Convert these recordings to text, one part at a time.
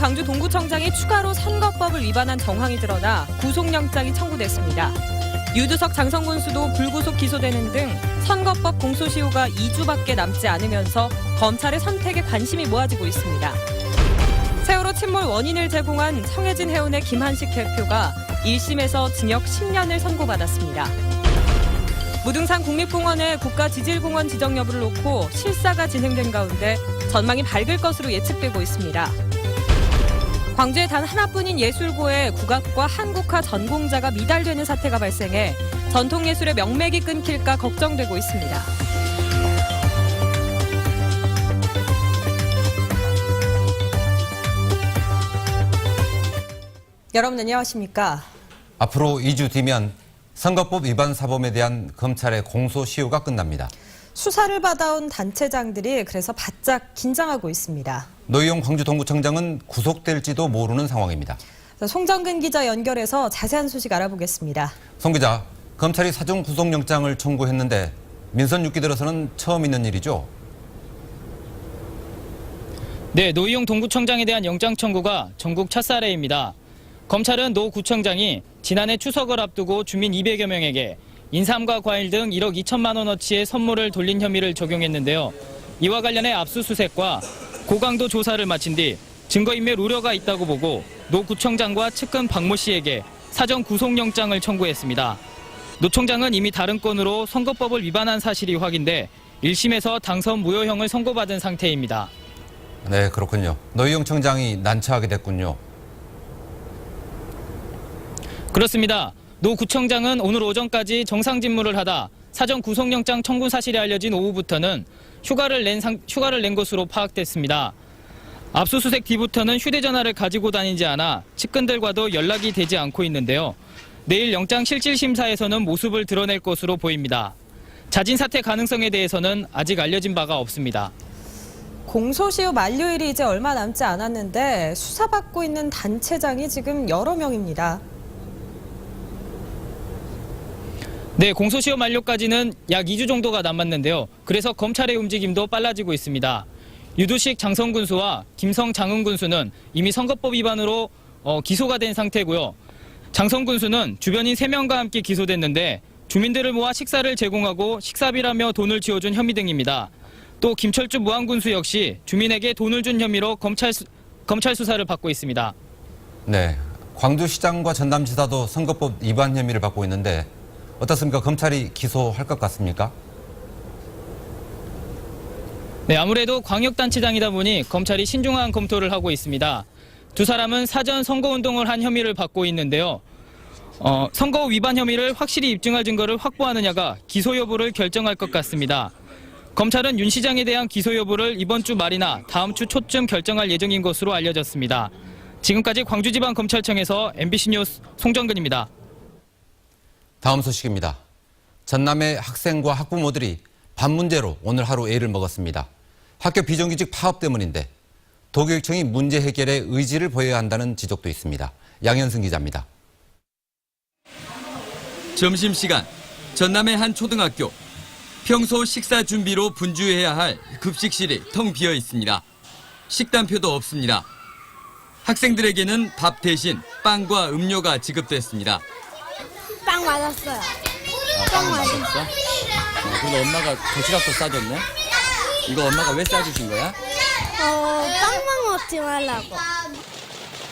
광주 동구청장이 추가로 선거법을 위반한 정황이 드러나 구속영장이 청구됐습니다. 유두석 장성군수도 불구속 기소되는 등 선거법 공소시효가 2주밖에 남지 않으면서 검찰의 선택에 관심이 모아지고 있습니다. 세월호 침몰 원인을 제공한 청해진 해운의 김한식 대표가 1심에서 징역 10년을 선고받았습니다. 무등산 국립공원의 국가지질공원 지정 여부를 놓고 실사가 진행된 가운데 전망이 밝을 것으로 예측되고 있습니다. 광주에 단 하나뿐인 예술고에 국악과 한국화 전공자가 미달되는 사태가 발생해 전통예술의 명맥이 끊길까 걱정되고 있습니다. 여러분 안녕하십니까? 앞으로 2주 뒤면 선거법 위반 사범에 대한 검찰의 공소시효가 끝납니다. 수사를 받아온 단체장들이 그래서 바짝 긴장하고 있습니다. 노희용 광주 동구청장은 구속될지도 모르는 상황입니다. 송정근 기자 연결해서 자세한 소식 알아보겠습니다. 송 기자, 검찰이 사전 구속영장을 청구했는데 민선 6기 들어서는 처음 있는 일이죠? 네, 노희용 동구청장에 대한 영장 청구가 전국 첫 사례입니다. 검찰은 노 구청장이 지난해 추석을 앞두고 주민 200여 명에게 인삼과 과일 등 1억 2천만 원어치의 선물을 돌린 혐의를 적용했는데요. 이와 관련해 압수수색과 고강도 조사를 마친 뒤 증거인멸 우려가 있다고 보고 노 구청장과 측근 박모 씨에게 사전 구속영장을 청구했습니다. 노 총장은 이미 다른 건으로 선거법을 위반한 사실이 확인돼 1심에서 당선 무효형을 선고받은 상태입니다. 네, 그렇군요. 노희용 청장이 난처하게 됐군요. 그렇습니다. 노 구청장은 오늘 오전까지 정상 집무를 하다 사전 구속영장 청구 사실이 알려진 오후부터는 휴가를 낸 것으로 파악됐습니다. 압수수색 뒤부터는 휴대전화를 가지고 다니지 않아 측근들과도 연락이 되지 않고 있는데요. 내일 영장실질심사에서는 모습을 드러낼 것으로 보입니다. 자진 사퇴 가능성에 대해서는 아직 알려진 바가 없습니다. 공소시효 만료일이 이제 얼마 남지 않았는데 수사받고 있는 단체장이 지금 여러 명입니다. 네, 공소시효 만료까지는 약 2주 정도가 남았는데요. 그래서 검찰의 움직임도 빨라지고 있습니다. 유두식 장성군수와 김성 장흥군수는 이미 선거법 위반으로 기소가 된 상태고요. 장성군수는 주변인 3명과 함께 기소됐는데 주민들을 모아 식사를 제공하고 식사비라며 돈을 지어준 혐의 등입니다. 또 김철주 무안군수 역시 주민에게 돈을 준 혐의로 검찰 수사를 받고 있습니다. 네, 광주시장과 전남지사도 선거법 위반 혐의를 받고 있는데 어떻습니까? 검찰이 기소할 것 같습니까? 네, 아무래도 광역단체장이다 보니 검찰이 신중한 검토를 하고 있습니다. 두 사람은 사전 선거운동을 한 혐의를 받고 있는데요. 선거 위반 혐의를 확실히 입증할 증거를 확보하느냐가 기소 여부를 결정할 것 같습니다. 검찰은 윤 시장에 대한 기소 여부를 이번 주 말이나 다음 주 초쯤 결정할 예정인 것으로 알려졌습니다. 지금까지 광주지방검찰청에서 MBC 뉴스 송정근입니다. 다음 소식입니다. 전남의 학생과 학부모들이 밥 문제로 오늘 하루 애를 먹었습니다. 학교 비정규직 파업 때문인데 도교육청이 문제 해결에 의지를 보여야 한다는 지적도 있습니다. 양현승 기자입니다. 점심시간, 전남의 한 초등학교. 평소 식사 준비로 분주해야 할 급식실이 텅 비어 있습니다. 식단표도 없습니다. 학생들에게는 밥 대신 빵과 음료가 지급됐습니다. 빵 맞았어요. 빵 맞았어? 근데 엄마가 도시락도 싸줬네? 이거 엄마가 왜 싸주신 거야? 빵만 먹지 말라고.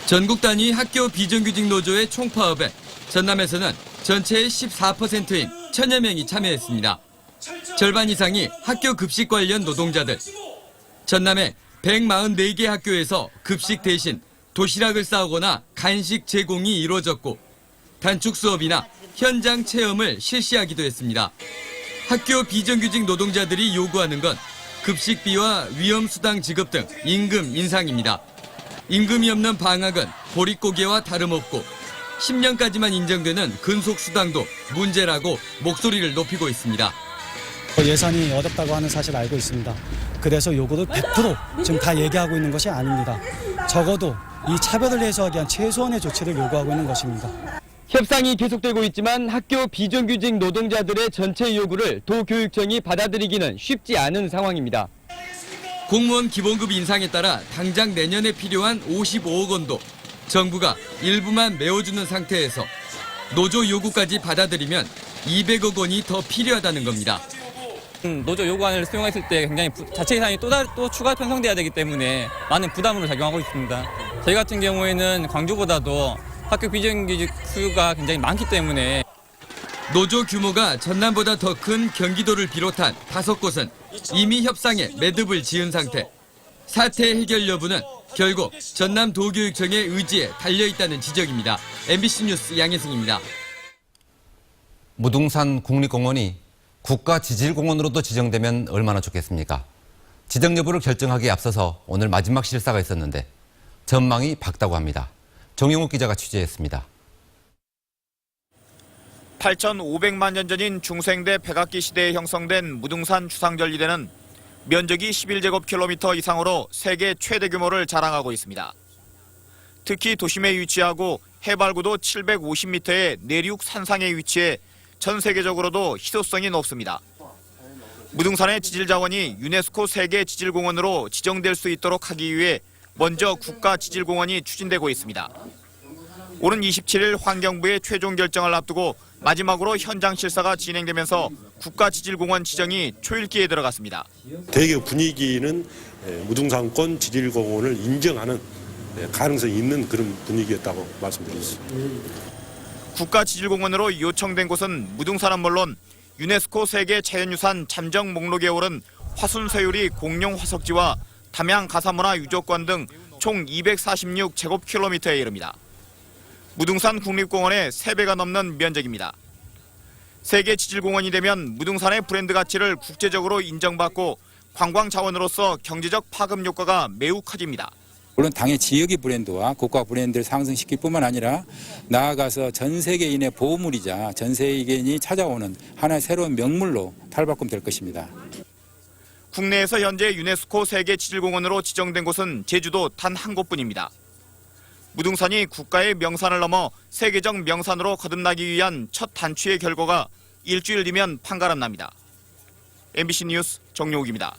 전국 단위 학교 비정규직 노조의 총파업에 전남에서는 전체의 14%인 1000여 명이 참여했습니다. 절반 이상이 학교 급식 관련 노동자들. 전남의 144개 학교에서 급식 대신 도시락을 싸오거나 간식 제공이 이루어졌고 단축 수업이나 현장 체험을 실시하기도 했습니다. 학교 비정규직 노동자들이 요구하는 건 급식비와 위험수당 지급 등 임금 인상입니다. 임금이 없는 방학은 보릿고개와 다름없고 10년까지만 인정되는 근속수당도 문제라고 목소리를 높이고 있습니다. 예산이 어렵다고 하는 사실 알고 있습니다. 그래서 요거를 100% 지금 다 얘기하고 있는 것이 아닙니다. 적어도 이 차별을 해소하기 위한 최소한의 조치를 요구하고 있는 것입니다. 협상이 계속되고 있지만 학교 비정규직 노동자들의 전체 요구를 도교육청이 받아들이기는 쉽지 않은 상황입니다. 공무원 기본급 인상에 따라 당장 내년에 필요한 55억 원도 정부가 일부만 메워주는 상태에서 노조 요구까지 받아들이면 200억 원이 더 필요하다는 겁니다. 노조 요구안을 수용했을 때 굉장히 자체 예산이 또 추가 편성돼야 되기 때문에 많은 부담으로 작용하고 있습니다. 저희 같은 경우에는 광주보다도 학교 비정규직 수요가 굉장히 많기 때문에 노조 규모가 전남보다 더 큰 경기도를 비롯한 5곳은 이미 협상에 매듭을 지은 상태. 사태 해결 여부는 결국 전남도교육청의 의지에 달려있다는 지적입니다. MBC 뉴스 양혜승입니다. 무등산 국립공원이 국가지질공원으로도 지정되면 얼마나 좋겠습니까? 지정 여부를 결정하기에 앞서서 오늘 마지막 실사가 있었는데 전망이 밝다고 합니다. 정용욱 기자가 취재했습니다. 8,500만 년 전인 중생대 백악기 시대에 형성된 무등산 주상절리대는 면적이 11제곱킬로미터 이상으로 세계 최대 규모를 자랑하고 있습니다. 특히 도심에 위치하고 해발고도 750m의 내륙 산상에 위치해 전 세계적으로도 희소성이 높습니다. 무등산의 지질자원이 유네스코 세계 지질공원으로 지정될 수 있도록 하기 위해 먼저 국가지질공원이 추진되고 있습니다. 오는 27일 환경부의 최종 결정을 앞두고 마지막으로 현장 실사가 진행되면서 국가지질공원 지정이 초읽기에 들어갔습니다. 대개 분위기는 무등산권 지질공원을 인정하는 가능성이 있는 그런 분위기였다고 말씀드릴 수 있습니다. 국가지질공원으로 요청된 곳은 무등산은 물론 유네스코 세계 자연유산 잠정 목록에 오른 화순서유리 공룡 화석지와 담양 가사문화 유적관 등 총 246제곱킬로미터에 이릅니다. 무등산 국립공원의 3배가 넘는 면적입니다. 세계 지질공원이 되면 무등산의 브랜드 가치를 국제적으로 인정받고 관광 자원으로서 경제적 파급 효과가 매우 커집니다. 물론 당의 지역의 브랜드와 국가 브랜드를 상승시킬 뿐만 아니라 나아가서 전 세계인의 보물이자 전 세계인이 찾아오는 하나의 새로운 명물로 탈바꿈될 것입니다. 국내에서 현재 유네스코 세계 지질공원으로 지정된 곳은 제주도 단 한 곳뿐입니다. 무등산이 국가의 명산을 넘어 세계적 명산으로 거듭나기 위한 첫 단추의 결과가 일주일 뒤면 판가름 납니다. MBC 뉴스 정용욱입니다.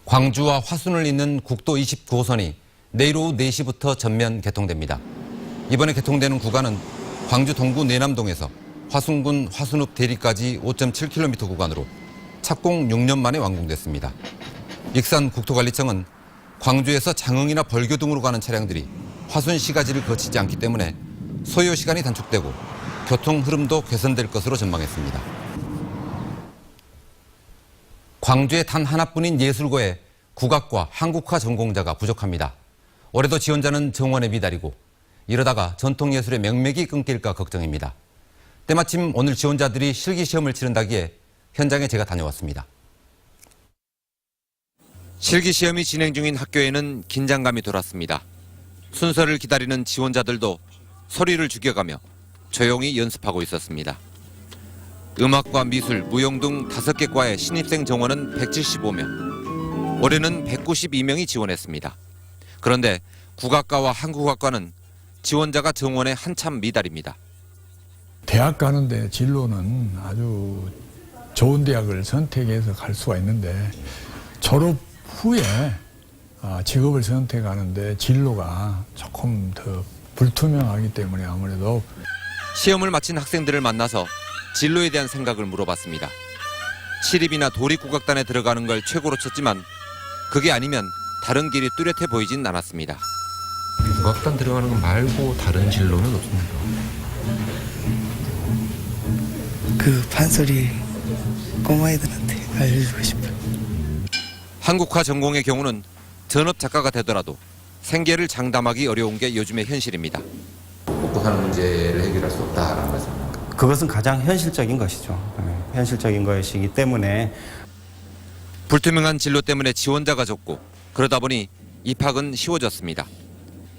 광주와 화순을 잇는 국도 29호선이 내일 오후 4시부터 전면 개통됩니다. 이번에 개통되는 구간은 광주 동구 내남동에서 화순군 화순읍 대리까지 5.7km 구간으로 착공 6년 만에 완공됐습니다. 익산 국토관리청은 광주에서 장흥이나 벌교 등으로 가는 차량들이 화순 시가지를 거치지 않기 때문에 소요 시간이 단축되고 교통 흐름도 개선될 것으로 전망했습니다. 광주에 단 하나뿐인 예술고에 국악과 한국화 전공자가 부족합니다. 올해도 지원자는 정원에 미달이고 이러다가 전통예술의 명맥이 끊길까 걱정입니다. 때마침 오늘 지원자들이 실기시험을 치른다기에 현장에 제가 다녀왔습니다. 실기시험이 진행 중인 학교에는 긴장감이 돌았습니다. 순서를 기다리는 지원자들도 소리를 죽여가며 조용히 연습하고 있었습니다. 음악과 미술, 무용 등 5개 과의 신입생 정원은 175명. 올해는 192명이 지원했습니다. 그런데 국악과와 한국악과는 지원자가 정원에 한참 미달입니다. 대학 가는데 진로는 아주 좋은 대학을 선택해서 갈 수가 있는데 졸업 후에 직업을 선택하는데 진로가 조금 더 불투명하기 때문에 아무래도 시험을 마친 학생들을 만나서 진로에 대한 생각을 물어봤습니다. 시립이나 도립국악단에 들어가는 걸 최고로 쳤지만 그게 아니면 다른 길이 뚜렷해 보이진 않았습니다. 국악단 들어가는 거 말고 다른 진로는 없습니까? 그 판소리 꼬마애들한테 알려주고 싶어요. 한국화 전공의 경우는 전업 작가가 되더라도 생계를 장담하기 어려운 게 요즘의 현실입니다. 먹고 사는 문제를 해결할 수 없다라는 말씀입니까? 그것은 가장 현실적인 것이죠. 현실적인 것이기 때문에 불투명한 진로 때문에 지원자가 적고 그러다 보니 입학은 쉬워졌습니다.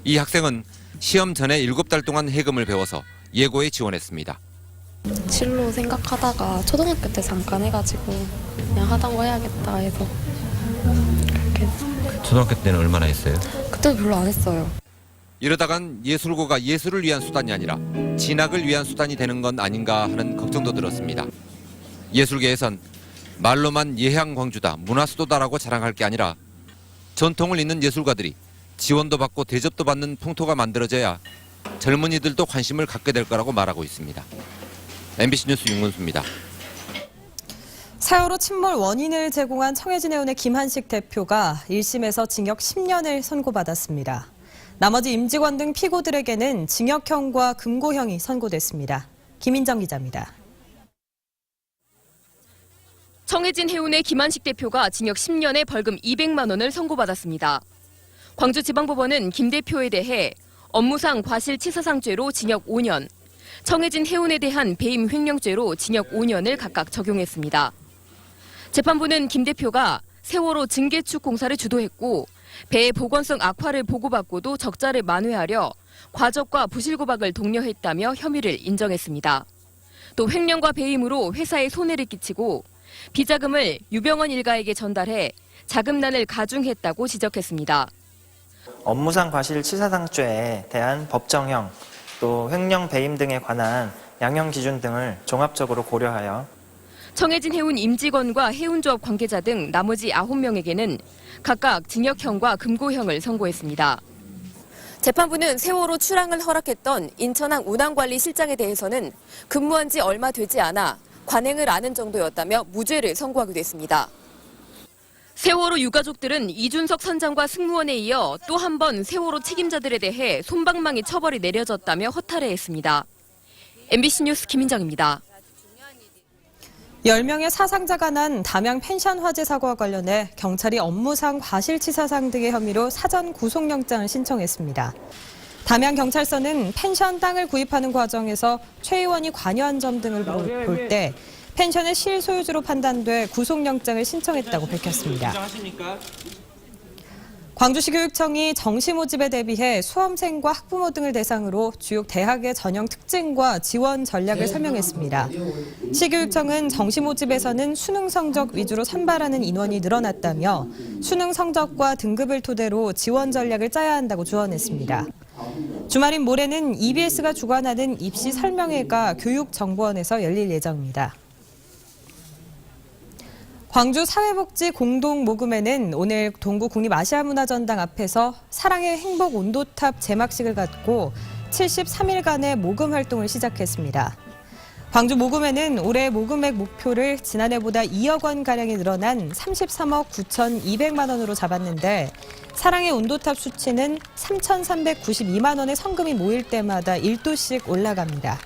이 학생은 시험 전에 7달 동안 해금을 배워서 예고에 지원했습니다. 진로 생각하다가 초등학교 때 잠깐 해가지고 그냥 하던 거 해야겠다 해서 그렇게. 초등학교 때는 얼마나 했어요? 그때도 별로 안 했어요. 이러다간 예술고가 예술을 위한 수단이 아니라 진학을 위한 수단이 되는 건 아닌가 하는 걱정도 들었습니다. 예술계에선 말로만 예향 광주다, 문화수도다라고 자랑할 게 아니라 전통을 잇는 예술가들이 지원도 받고 대접도 받는 풍토가 만들어져야 젊은이들도 관심을 갖게 될 거라고 말하고 있습니다. MBC 뉴스 윤근수입니다. 세월호 침몰 원인을 제공한 청해진 해운의 김한식 대표가 1심에서 징역 10년을 선고받았습니다. 나머지 임직원 등 피고들에게는 징역형과 금고형이 선고됐습니다. 김인정 기자입니다. 청해진 해운의 김한식 대표가 징역 10년에 벌금 200만 원을 선고받았습니다. 광주지방법원은 김 대표에 대해 업무상 과실치사상죄로 징역 5년, 청해진 해운에 대한 배임 횡령죄로 징역 5년을 각각 적용했습니다. 재판부는 김 대표가 세월호 증개축 공사를 주도했고 배의 보건성 악화를 보고받고도 적자를 만회하려 과적과 부실고박을 독려했다며 혐의를 인정했습니다. 또 횡령과 배임으로 회사에 손해를 끼치고 비자금을 유병헌 일가에게 전달해 자금난을 가중했다고 지적했습니다. 업무상 과실치사상죄에 대한 법정형, 또 횡령 배임 등에 관한 양형 기준 등을 종합적으로 고려하여 청해진 해운 임직원과 해운조업 관계자 등 나머지 9명에게는 각각 징역형과 금고형을 선고했습니다. 재판부는 세월호 출항을 허락했던 인천항 운항관리실장에 대해서는 근무한 지 얼마 되지 않아 관행을 아는 정도였다며 무죄를 선고하기도 했습니다. 세월호 유가족들은 이준석 선장과 승무원에 이어 또 한 번 세월호 책임자들에 대해 솜방망이 처벌이 내려졌다며 허탈해했습니다. MBC 뉴스 김인정입니다. 10명의 사상자가 난 담양 펜션 화재 사고와 관련해 경찰이 업무상 과실치사상 등의 혐의로 사전 구속영장을 신청했습니다. 담양경찰서는 펜션 땅을 구입하는 과정에서 최 의원이 관여한 점 등을 볼 때 펜션의 실소유주로 판단돼 구속영장을 신청했다고 밝혔습니다. 광주시교육청이 정시 모집에 대비해 수험생과 학부모 등을 대상으로 주요 대학의 전형 특징과 지원 전략을 설명했습니다. 시교육청은 정시 모집에서는 수능 성적 위주로 선발하는 인원이 늘어났다며 수능 성적과 등급을 토대로 지원 전략을 짜야 한다고 조언했습니다. 주말인 모레는 EBS가 주관하는 입시 설명회가 교육정보원에서 열릴 예정입니다. 광주 사회복지 공동모금회는 오늘 동구 국립아시아문화전당 앞에서 사랑의 행복 온도탑 제막식을 갖고 73일간의 모금 활동을 시작했습니다. 광주 모금회는 올해 모금액 목표를 지난해보다 2억 원가량이 늘어난 33억 9,200만 원으로 잡았는데 사랑의 온도탑 수치는 3,392만 원의 성금이 모일 때마다 1도씩 올라갑니다.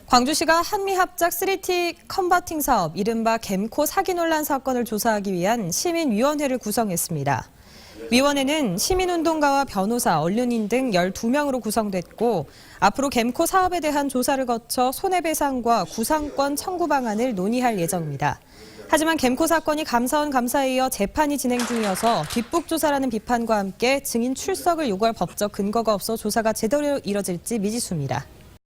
광주시가 한미합작 3T 컨버팅 사업, 이른바 겜코 사기 논란 사건을 조사하기 위한 시민위원회를 구성했습니다. 위원회는 시민운동가와 변호사, 언론인 등 12명으로 구성됐고 앞으로 겜코 사업에 대한 조사를 거쳐 손해배상과 구상권 청구 방안을 논의할 예정입니다. 하지만 겜코 사건이 감사원 감사에 이어 재판이 진행 중이어서 뒷북조사라는 비판과 함께 증인 출석을 요구할 법적 근거가 없어 조사가 제대로 이뤄질지 미지수입니다.